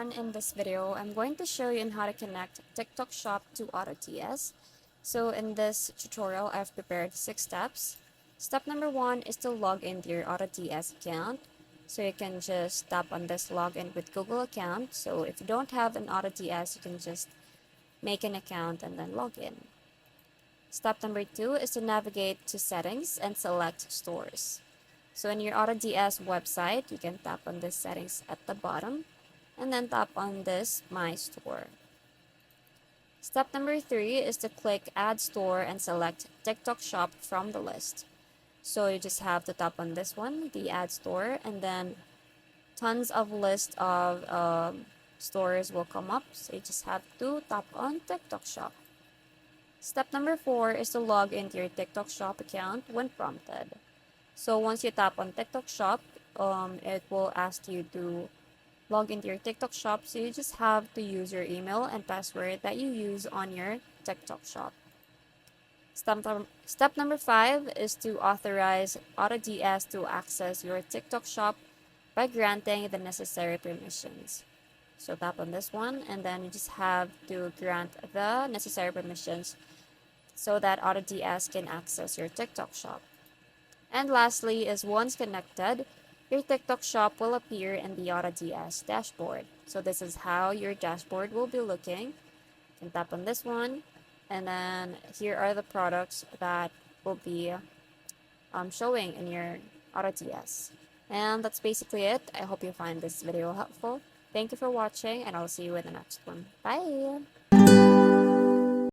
everyone, in this video I'm going to show you on how to connect TikTok Shop to AutoDS. So in this tutorial I've prepared 6 steps. Step number 1 is to log into your AutoDS account. So you can just tap on this login with Google account. So if you don't have an AutoDS, you can just make an account and then log in. Step number 2 is to navigate to settings and select stores. So in your AutoDS website, you can tap on this settings at the bottom and then tap on this My Store. Step number 3 is to click Add Store and select TikTok Shop from the list. So you just have to tap on this one, the Add Store, and then tons of list of stores will come up. So you just have to tap on TikTok Shop. Step number 4 is to log into your TikTok Shop account when prompted. So once you tap on TikTok Shop, it will ask you to log into your TikTok Shop. So you just have to use your email and password that you use on your TikTok Shop. Step number 5 is to authorize AutoDS to access your TikTok Shop by granting the necessary permissions. So tap on this one and then you just have to grant the necessary permissions so that AutoDS can access your TikTok Shop. And lastly is once connected, your TikTok Shop will appear in the AutoDS dashboard. So this is how your dashboard will be looking. You can tap on this one, and then here are the products that will be showing in your AutoDS. And that's basically it. I hope you find this video helpful. Thank you for watching, and I'll see you in the next one. Bye!